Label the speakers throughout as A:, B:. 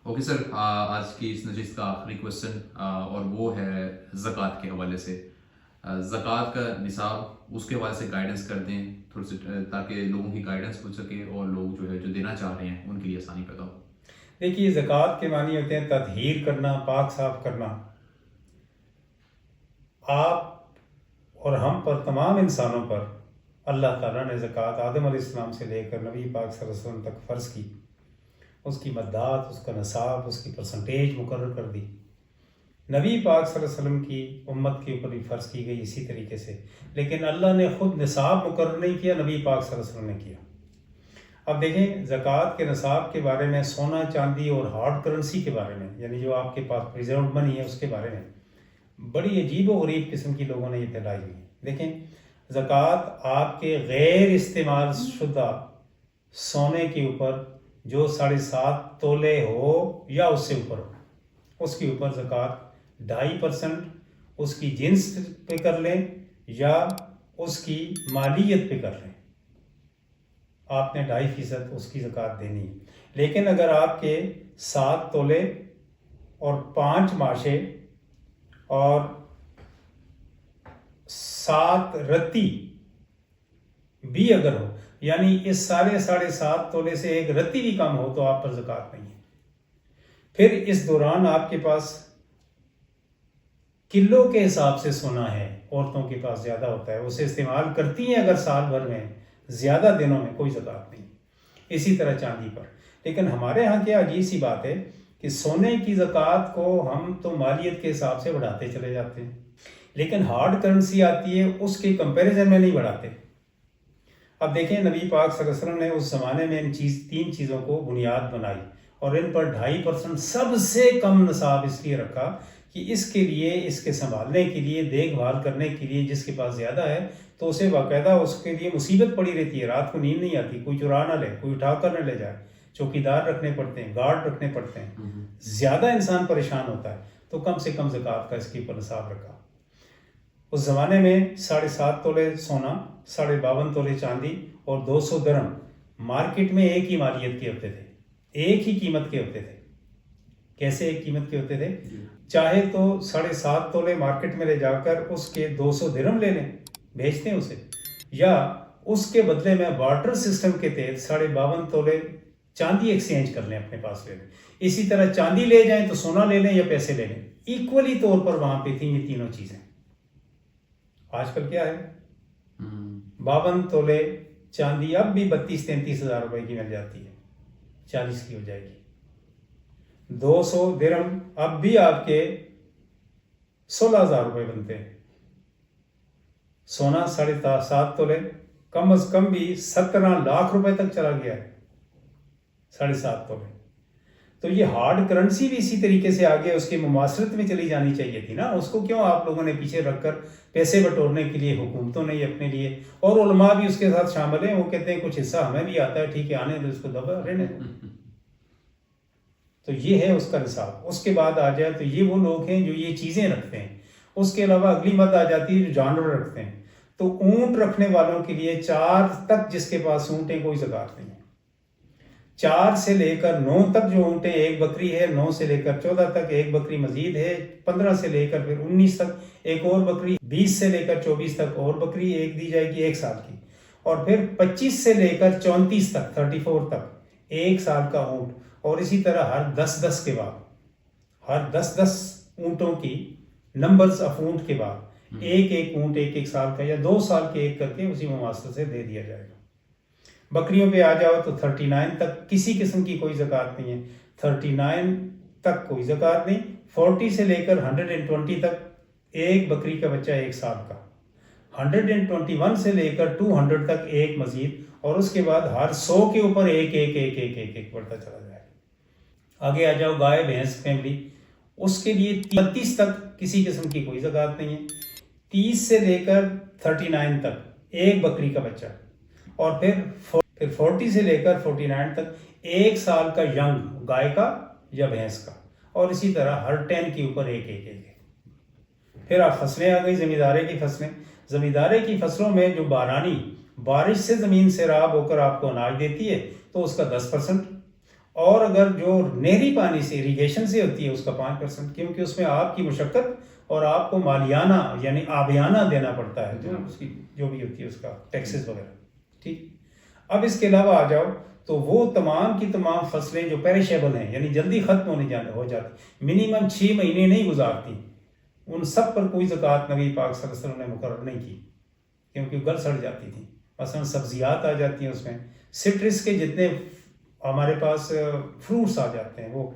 A: Okay sir, آج کی اس نشست کا آخری کوشچن اور وہ ہے زکوٰۃ کے حوالے سے. زکوٰۃ کا نصاب اس کے حوالے سے گائیڈنس کر دیں تھوڑی سی، تاکہ لوگوں کی گائیڈنس ہو سکے اور لوگ جو دینا چاہ رہے ہیں ان کے لیے آسانی پیدا ہو.
B: دیکھیے، زکوٰۃ کے معنی ہوتے ہیں تطہیر کرنا، پاک صاف کرنا. آپ اور ہم پر، تمام انسانوں پر اللہ تعالیٰ نے زکوٰۃ آدم علیہ السلام سے لے کر نبی پاک صلی اللہ علیہ وسلم تک فرض کی. اس کی مدات، اس کا نصاب، اس کی پرسنٹیج مقرر کر دی. نبی پاک صلی اللہ علیہ وسلم کی امت کے اوپر بھی فرض کی گئی اسی طریقے سے، لیکن اللہ نے خود نصاب مقرر نہیں کیا، نبی پاک صلی اللہ علیہ وسلم نے کیا. اب دیکھیں، زکوٰۃ کے نصاب کے بارے میں، سونا چاندی اور ہارڈ کرنسی کے بارے میں، یعنی جو آپ کے پاس پریزروڈ منی ہے، اس کے بارے میں بڑی عجیب و غریب قسم کی لوگوں نے یہ پھیلائی ہوئی ہے. دیکھیں، زکوٰۃ آپ کے غیر استعمال شدہ سونے کے اوپر جو 7.5 تولے ہو یا اس سے اوپر ہو، اس کے اوپر زکوٰۃ 2.5% اس کی جنس پہ کر لیں یا اس کی مالیت پہ کر لیں، آپ نے 2.5% اس کی زکوٰۃ دینی ہے. لیکن اگر آپ کے 7 تولے اور 5 ماشے اور 7 رتی بھی اگر ہو، یعنی اس سارے 7.5 تولے سے 1 رتی بھی کم ہو، تو آپ پر زکوٰۃ نہیں ہے. پھر اس دوران آپ کے پاس کلو کے حساب سے سونا ہے، عورتوں کے پاس زیادہ ہوتا ہے، اسے استعمال کرتی ہیں اگر سال بھر میں زیادہ دنوں میں، کوئی زکوٰۃ نہیں. اسی طرح چاندی پر. لیکن ہمارے ہاں کیا عجیب سی بات ہے کہ سونے کی زکوٰۃ کو ہم تو مالیت کے حساب سے بڑھاتے چلے جاتے ہیں، لیکن ہارڈ کرنسی آتی ہے اس کے کمپیریزن میں نہیں بڑھاتے. اب دیکھیں، نبی پاک صلی اللہ علیہ وسلم نے اس زمانے میں 3 چیزوں کو بنیاد بنائی اور ان پر 2.5% سب سے کم نصاب اس لیے رکھا کہ اس کے لیے، اس کے سنبھالنے کے لیے، دیکھ بھال کرنے کے لیے جس کے پاس زیادہ ہے تو اسے باقاعدہ اس کے لیے مصیبت پڑی رہتی ہے، رات کو نیند نہیں آتی، کوئی چرا نہ لے، کوئی اٹھا کر نہ لے جائے، چوکیدار رکھنے پڑتے ہیں، گارڈ رکھنے پڑتے ہیں، زیادہ انسان پریشان ہوتا ہے. تو کم سے کم زکوٰۃ کا اس کے اوپر نصاب رکھا. اس زمانے میں 7.5 تولے سونا، 52.5 تولے چاندی اور 200 درہم مارکیٹ میں ایک ہی مالیت کے ہوتے تھے، ایک ہی قیمت کے ہوتے تھے. کیسے ایک قیمت کے ہوتے تھے؟ چاہے تو 7.5 تولے مارکیٹ میں لے جا کر اس کے 200 درہم لے لیں، بیچتے ہیں اسے، یا اس کے بدلے میں بارٹر سسٹم کے تحت 52.5 تولے چاندی ایکسچینج کر لیں، اپنے پاس لے لیں. اسی طرح چاندی لے جائیں تو سونا لے لیں یا پیسے لے لیں. ایکولی طور پر وہاں پہ تھیں یہ تینوں چیزیں. آج کل کیا ہے؟ 52 تولے چاندی اب بھی 32-33 ہزار روپے کی مل جاتی ہے، 40 کی ہو جائے گی. 200 درہم اب بھی آپ کے 16,000 روپے بنتے ہیں. سونا 7.5 تولے کم از کم بھی 17 لاکھ روپے تک چلا گیا ہے، 7.5 تولے. تو یہ ہارڈ کرنسی بھی اسی طریقے سے آگے اس کے مماثلت میں چلی جانی چاہیے تھی نا. اس کو کیوں آپ لوگوں نے پیچھے رکھ کر پیسے بٹورنے کے لیے، حکومتوں نے یہ اپنے لیے، اور علماء بھی اس کے ساتھ شامل ہیں، وہ کہتے ہیں کچھ حصہ ہمیں بھی آتا ہے، ٹھیک ہے، آنے دو، اس کو دبا رہنے دو. تو یہ ہے اس کا نصاب. اس کے بعد آ جائے تو یہ وہ لوگ ہیں جو یہ چیزیں رکھتے ہیں. اس کے علاوہ اگلی مد آ جاتی ہے جو جانور رکھتے ہیں. تو اونٹ رکھنے والوں کے لیے 4 تک جس کے پاس اونٹیں، کوئی زکوٰۃ نہیں ہے. 4 سے لے کر 9 تک جو اونٹیں، 1 بکری ہے، 9 سے لے کر 14 تک 1 بکری مزید ہے، 15 سے لے کر پھر 19 تک ایک اور بکری، 20 سے لے کر 24 تک اور بکری ایک دی جائے گی 1 سال کی، اور پھر 25 سے لے کر 34 تک 34 تک 1 سال کا اونٹ. اور اسی طرح ہر 10 کے بعد، ہر 10 اونٹوں کی نمبرز آف اونٹ کے بعد ایک اونٹ 1 سال کا یا 2 سال کے ایک کر کے اسی مماثلت سے دے دیا جائے گا. بکریوں پہ آ جاؤ تو 39 تک کسی قسم کی کوئی زکوٰۃ نہیں ہے. 39 تک کوئی زکوٰۃ نہیں. 40 سے لے کر 120 تک ایک بکری کا بچہ 1 سال کا. 121 سے لے کر 200 تک ایک مزید، اور اس کے بعد ہر 100 کے اوپر ایک بڑھتا چلا جائے. آگے آ جاؤ گائے بھینس فیملی، اس کے لیے 32 تک کسی قسم کی کوئی زکوٰۃ نہیں ہے. 30 سے لے کر 39 تک ایک بکری کا بچہ، اور پھر 40 سے لے کر 49 تک 1 سال کا ینگ گائے کا یا بھینس کا، اور اسی طرح ہر 10 کے اوپر ایک. پھر آپ فصلیں آ گئی، زمیندارے کی فصلیں. زمیندارے کی فصلوں میں جو بارانی بارش سے زمین سیراب ہو کر آپ کو اناج دیتی ہے تو اس کا 10%، اور اگر جو نہری پانی سے اریگیشن سے ہوتی ہے اس کا 5%، کیونکہ اس میں آپ کی مشقت اور آپ کو مالیانہ یعنی آبیانہ دینا پڑتا ہے، جو اس کی جو بھی ہوتی ہے اس کا ٹیکسز وغیرہ. ٹھیک. اب اس کے علاوہ آ جاؤ تو وہ تمام کی تمام فصلیں جو پیرشیبل ہیں یعنی جلدی ختم ہو جاتی، منیمم 6 مہینے نہیں گزارتی، ان سب پر کوئی زکوٰۃ نبی پاک صلی اللہ علیہ وسلم نے مقرر نہیں کی، کیونکہ گل سڑ جاتی تھی. مثلا سبزیات آ جاتی ہیں اس میں، سٹرس کے جتنے ہمارے پاس فروٹس آ جاتے ہیں، وہ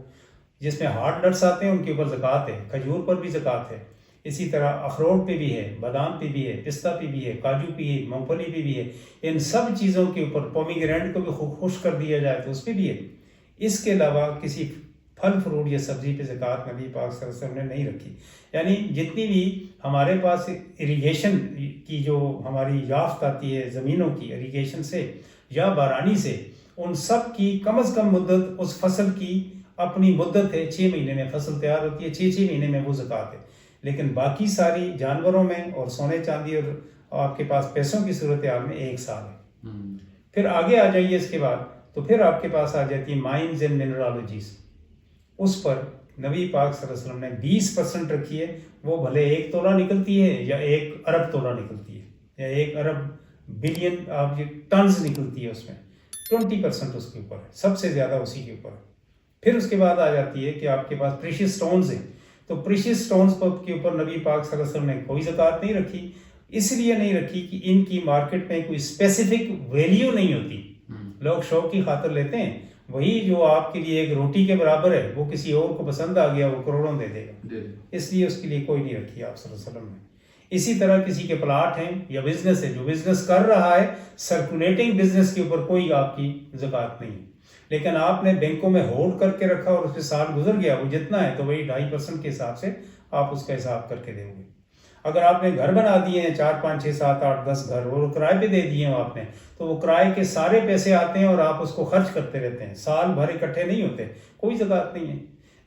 B: جس میں ہارڈ نٹس آتے ہیں ان کے اوپر زکوٰۃ ہے، کھجور پر بھی زکوٰۃ ہے، اسی طرح اخروٹ پہ بھی ہے، بادام پہ بھی ہے، پستہ پہ بھی ہے، کاجو پہ ہے، مونگ پھلی پہ بھی ہے. ان سب چیزوں کے اوپر پومیگرینٹ کو بھی خشک کر دیا جائے تو اس پہ بھی ہے. اس کے علاوہ کسی پھل فروٹ یا سبزی پہ زکوٰۃ نبی پاک صلی اللہ علیہ وسلم نے نہیں رکھی. یعنی جتنی بھی ہمارے پاس اریگیشن کی جو ہماری یافت آتی ہے زمینوں کی اریگیشن سے یا بارانی سے، ان سب کی کم از کم مدت اس فصل کی اپنی مدت ہے، 6 مہینے میں فصل تیار ہوتی ہے، 6 مہینے میں وہ زکوٰۃ ہے. لیکن باقی ساری جانوروں میں اور سونے چاندی اور آپ کے پاس پیسوں کی صورتحال میں 1 سال ہے. پھر آگے آ جائیے اس کے بعد تو پھر آپ کے پاس آ جاتی ہے مائنز اینڈ منرالوجیز. اس پر نبی پاک صلی اللہ علیہ وسلم نے 20% رکھی ہے. وہ بھلے 1 تولہ نکلتی ہے یا 1 ارب تولہ نکلتی ہے یا 1 ارب بلین آپ کی ٹنز نکلتی ہے، اس میں 20% اس کے اوپر ہے، سب سے زیادہ اسی کے اوپر ہے. پھر اس کے بعد آ جاتی ہے کہ آپ کے پاس پریشیس سٹونز ہیں، تو پریشیس سٹونز کے اوپر نبی پاک صلی اللہ علیہ وسلم نے کوئی زکوٰۃ نہیں رکھی. اس لیے نہیں رکھی کہ ان کی مارکیٹ میں کوئی اسپیسیفک ویلیو نہیں ہوتی. لوگ شوق کی خاطر لیتے ہیں، وہی جو آپ کے لیے ایک روٹی کے برابر ہے وہ کسی اور کو پسند آ گیا وہ کروڑوں دے دے گا، اس لیے اس کے لیے کوئی نہیں رکھی آپ صلی اللہ علیہ وسلم نے. اسی طرح کسی کے پلاٹ ہیں یا بزنس ہے، جو بزنس کر رہا ہے سرکولیٹنگ بزنس کے اوپر کوئی آپ کی زکوٰۃ نہیں ہے. لیکن آپ نے بینکوں میں ہولڈ کر کے رکھا اور اس پہ سال گزر گیا، وہ جتنا ہے تو وہی 2.5% کے حساب سے آپ اس کا حساب کر کے دیں گے. اگر آپ نے گھر بنا دیے ہیں 4 5 6 7 8 10 گھر اور کرائے پہ دے دیے ہیں آپ نے، تو وہ کرائے کے سارے پیسے آتے ہیں اور آپ اس کو خرچ کرتے رہتے ہیں، سال بھر اکٹھے نہیں ہوتے، کوئی زکوٰۃ نہیں ہے.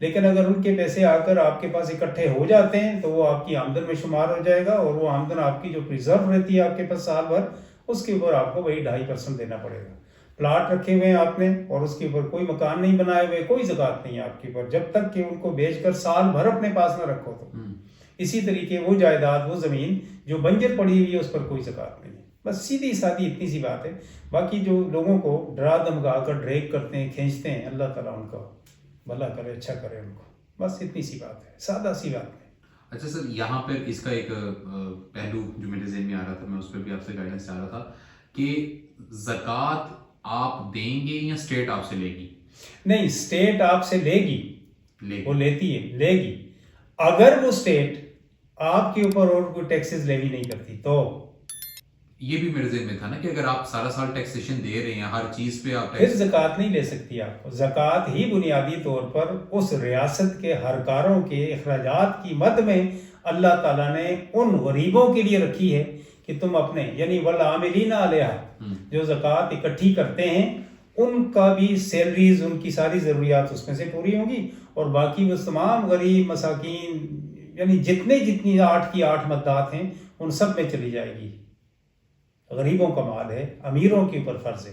B: لیکن اگر ان کے پیسے آ کر آپ کے پاس اکٹھے ہو جاتے ہیں تو وہ آپ کی آمدن میں شمار ہو جائے گا، اور وہ آمدن آپ کی جو پریزرو رہتی ہے آپ کے پاس سال بھر، اس کے اوپر آپ کو وہی 2.5% دینا پڑے گا. پلاٹ رکھے ہوئے ہیں آپ نے اور اس کے اوپر کوئی مکان نہیں بنائے ہوئے، کوئی زکوٰۃ نہیں ہے آپ کے اوپر جب تک کہ ان کو بیچ کر سال بھر اپنے پاس نہ رکھو تو. اسی طریقے وہ جائیداد وہ زمین جو بنجر پڑی ہوئی ہے اس پر کوئی زکوٰۃ نہیں ہے. بس سیدھی سادھی اتنی سی بات ہے. باقی جو لوگوں کو ڈرا دھمکا کر ڈریگ کرتے ہیں کھینچتے ہیں، اللہ تعالیٰ ان کا بھلا کرے، اچھا کرے ان کو. بس اتنی سی بات ہے، سادہ سی بات ہے.
A: اچھا سر، یہاں پر اس کا ایک پہلو جو میرے ذہن میں آ رہا تھا، میں اس پہ بھی آپ سے گائیڈنس چاہ رہا تھا کہ زکوٰۃ آپ دیں گے یا اسٹیٹ آپ سے لے گی؟
B: نہیں، اسٹیٹ آپ سے لے گی، وہ لیتی ہے، لے گی. اگر وہ اسٹیٹ آپ کے اوپر اور کوئی ٹیکسز لیوی نہیں کرتی تو.
A: یہ بھی میرے ذہن میں تھا نا کہ اگر آپ سارا سال ٹیکسیشن دے رہے ہیں ہر چیز پہ، آپ
B: پھر زکوٰۃ نہیں لے سکتی. آپ کو زکوٰۃ ہی بنیادی طور پر اس ریاست کے ہر کاروں کے اخراجات کی مد میں اللہ تعالیٰ نے ان غریبوں کے لیے رکھی ہے کہ تم اپنے یعنی والعاملین علیہا، جو زکوٰۃ اکٹھی کرتے ہیں ان کا بھی سیلریز، ان کی ساری ضروریات اس میں سے پوری ہوں گی، اور باقی وہ تمام غریب مساکین یعنی جتنی 8 کی 8 مدات ہیں ان سب میں چلی جائے گی. غریبوں کا مال ہے، امیروں کے اوپر فرض ہے.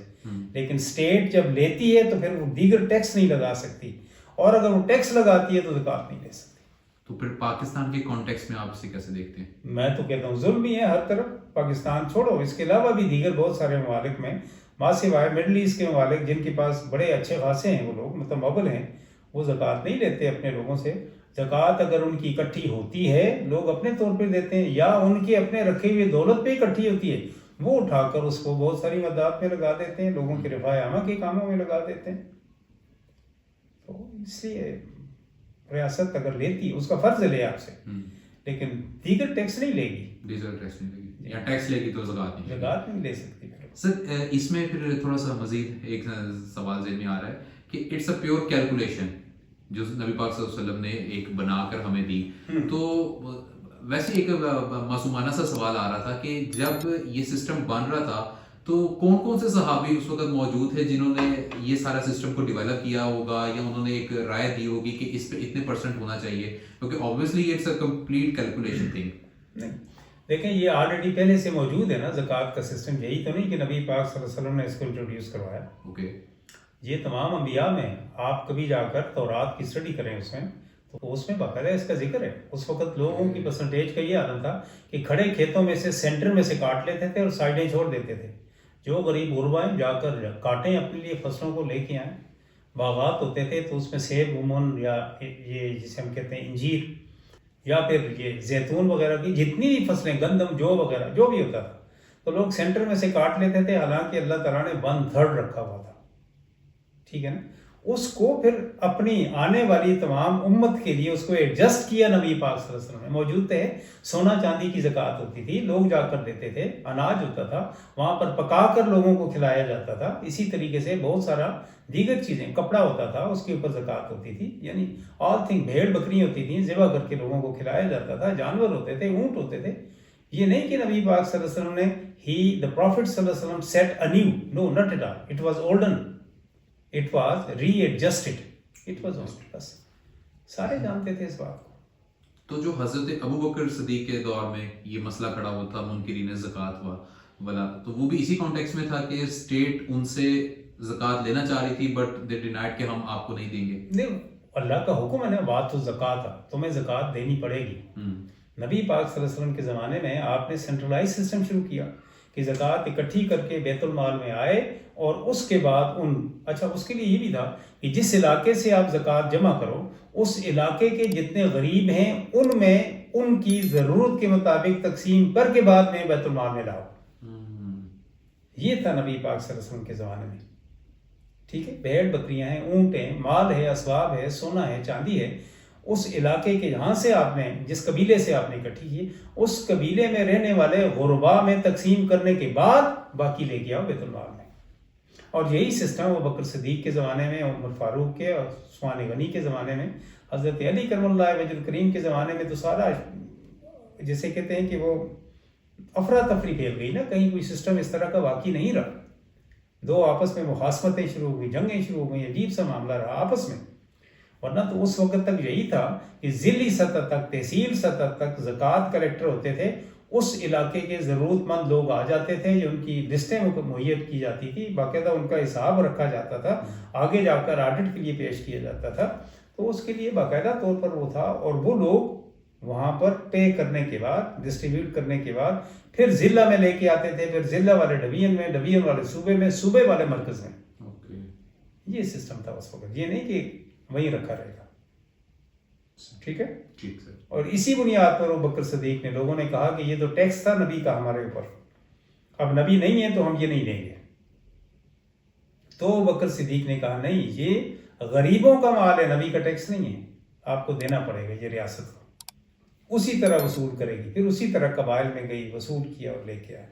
B: لیکن اسٹیٹ جب لیتی ہے تو پھر وہ دیگر ٹیکس نہیں لگا سکتی، اور اگر وہ ٹیکس لگاتی ہے تو زکوٰۃ نہیں لے سکتی.
A: تو پھر پاکستان کے کانٹیکس میں آپ اسے کیسے دیکھتے ہیں؟
B: میں تو کہتا ہوں ظلم ہی ہے ہر طرف. پاکستان چھوڑو، اس کے علاوہ بھی دیگر بہت سارے ممالک میں، ماں سوائے مڈل ایسٹ کے ممالک جن کے پاس بڑے اچھے خاصے ہیں، وہ لوگ متمول ہیں، وہ زکوٰۃ نہیں لیتے اپنے لوگوں سے. زکوٰۃ اگر ان کی اکٹھی ہوتی ہے لوگ اپنے طور پہ دیتے ہیں، یا ان کے اپنے رکھے ہوئے دولت پہ اکٹھی ہوتی ہے، وہ اٹھا کر اس کو بہت ساری مدات میں لگا دیتے ہیں، لوگوں کے رفاہ عامہ کے کاموں میں لگا دیتے ہیں. تو اس لیے ریاست اگر لیتی اس کا فرض لے آپ سے، لیکن دیگر ٹیکس نہیں لے گی.
A: ڈیزل ٹیکس نہیں لے گی، یا ٹیکس لے گی تو زکوٰۃ
B: نہیں لے سکتی.
A: سر اس میں پھر تھوڑا سا مزید ایک سوال ذہن میں آ رہا ہے کہ اٹس اے پیور کیلکولیشن جو نبی پاک صلی اللہ علیہ وسلم نے ایک بنا کر ہمیں دی. تو ویسے ایک معصومانہ سا سوال آ رہا تھا کہ جب یہ سسٹم بن رہا تھا تو کون کون سے صحابی اس وقت موجود تھے جنہوں نے یہ سارا سسٹم کو ڈیولپ کیا ہوگا، یا انہوں نے ایک رائے دی ہوگی کہ اس پہ اتنے % ہونا چاہیے؟ کیونکہ obviously it's a complete calculation thing.
B: نہیں دیکھیں، یہ آلریڈی پہلے سے موجود ہے نا زکوٰۃ کا سسٹم. یہی تو نہیں کہ نبی پاک صلی اللہ علیہ وسلم نے اس کو انٹروڈیوس کروایا.
A: اوکے.
B: یہ تمام انبیاء میں آپ کبھی جا کر تورات کی اسٹڈی کریں اس میں تو اس میں باقاعدہ اس کا ذکر ہے. اس وقت لوگوں کی پرسنٹیج کا یہ عالم تھا کہ کھڑے کھیتوں میں سے سینٹر میں سے کاٹ لیتے تھے اور سائڈیں چھوڑ دیتے تھے. جو غریب غربائیں جا کر کاٹیں اپنے لیے فصلوں کو لے کے آئیں. باغات ہوتے تھے تو اس میں سیب عموماً یا یہ جسے ہم کہتے ہیں انجیر یا پھر یہ زیتون وغیرہ کی جتنی بھی فصلیں گندم جو وغیرہ جو بھی ہوتا تھا تو لوگ سینٹر میں سے کاٹ لیتے تھے. حالانکہ اللہ تعالیٰ نے 1/3 رکھا ہوا تھا. ٹھیک ہے نا. اس کو پھر اپنی آنے والی تمام امت کے لیے اس کو ایڈجسٹ کیا نبی پاک صلی اللہ علیہ وسلم نے. موجود تھے سونا چاندی کی زکوٰۃ ہوتی تھی, لوگ جا کر دیتے تھے. اناج ہوتا تھا وہاں پر پکا کر لوگوں کو کھلایا جاتا تھا. اسی طریقے سے بہت سارا دیگر چیزیں, کپڑا ہوتا تھا اس کے اوپر زکوٰۃ ہوتی تھی. یعنی آل تھنگ, بھیڑ بکری ہوتی تھیں ذبح کر کے لوگوں کو کھلایا جاتا تھا. جانور ہوتے تھے, اونٹ ہوتے تھے. یہ نہیں کہ نبی پاک صلی اللہ علیہ وسلم نے the Prophet صلی اللہ علیہ وسلم set anew. No, not at all. It was olden. It was readjusted. It was olden. بس سارے جانتے تھے اس بات کو.
A: تو جو حضرت ابو بکر صدیق کے دور میں یہ مسئلہ کھڑا ہوا تھا منکرین زکوٰۃ والا, تو وہ بھی اسی کانٹیکس میں تھا کہ اسٹیٹ ان سے زکوٰۃ لینا چاہ رہی تھی بٹ دے ڈینائڈ کہ ہم آپ کو نہیں دیں گے.
B: نہیں, اللہ کا حکم ہے نا, بات تو زکوٰۃ ہے, تمہیں زکوٰۃ دینی پڑے گی. نبی پاک صلی اللہ علیہ وسلم کے زمانے میں آپ نے سینٹرلائز سسٹم شروع کیا کہ زکوٰۃ اکٹھی کر کے بیت المال میں آئے اور اس کے بعد اچھا اس کے لیے یہ بھی تھا کہ جس علاقے سے آپ زکوٰۃ جمع کرو اس علاقے کے جتنے غریب ہیں ان میں ان کی ضرورت کے مطابق تقسیم کر کے بعد میں بیت المال میں لاؤ. یہ تھا نبی پاک صلی اللہ علیہ وسلم کے زمانے میں. ٹھیک ہے, بھیڑ بکریاں ہیں, اونٹ ہیں, مال ہے, اسباب ہے, سونا ہے, چاندی ہے. اس علاقے کے جہاں سے آپ نے جس قبیلے سے آپ نے اکٹھی کی اس قبیلے میں رہنے والے غربا میں تقسیم کرنے کے بعد باقی لے کے آؤ بیت المال میں. اور یہی سسٹم وہ بکر صدیق کے زمانے میں, عمر فاروق کے اور عثمان غنی کے زمانے میں, حضرت علی کرم اللہ وجہ الکریم کے زمانے میں تو سارا جسے کہتے ہیں کہ وہ افراتفری پھیل گئی نا. کہیں کوئی سسٹم اس طرح کا واقعی نہیں رہا. دو آپس میں مخاصمتیں شروع ہو گئی, جنگیں شروع ہو گئی, عجیب سا معاملہ رہا آپس میں. ورنہ تو اس وقت تک یہی تھا کہ ضلعی سطح تک, تحصیل سطح تک زکوٰۃ کلیکٹر ہوتے تھے. اس علاقے کے ضرورت مند لوگ آ جاتے تھے, جو ان کی لسٹیں مہیا کی جاتی تھی, باقاعدہ ان کا حساب رکھا جاتا تھا, آگے جا کر آڈٹ کے لیے پیش کیا جاتا تھا. تو اس کے لیے باقاعدہ طور پر وہ تھا. اور وہ لوگ وہاں پر پے کرنے کے بعد, ڈسٹریبیوٹ کرنے کے بعد پھر ضلع میں لے کے آتے تھے, پھر ضلع والے ڈویژن میں, ڈویژن والے صوبے میں, صوبے والے مرکز میں. یہ سسٹم تھا اس وقت. یہ نہیں کہ وہیں رکھا رہے گا. ٹھیک ہے,
A: ٹھیک سر.
B: اور اسی بنیاد پر وہ بکر صدیق نے, لوگوں نے کہا کہ یہ تو ٹیکس تھا نبی کا ہمارے اوپر, اب نبی نہیں ہے تو ہم یہ نہیں دیں گے. تو بکر صدیق نے کہا نہیں, یہ غریبوں کا مال ہے, نبی کا ٹیکس نہیں ہے, آپ کو دینا پڑے گا یہ ریاست کو. اسی طرح وصول کرے گی. پھر اسی طرح قبائل میں گئی, وصول کیا اور لے کے آئے.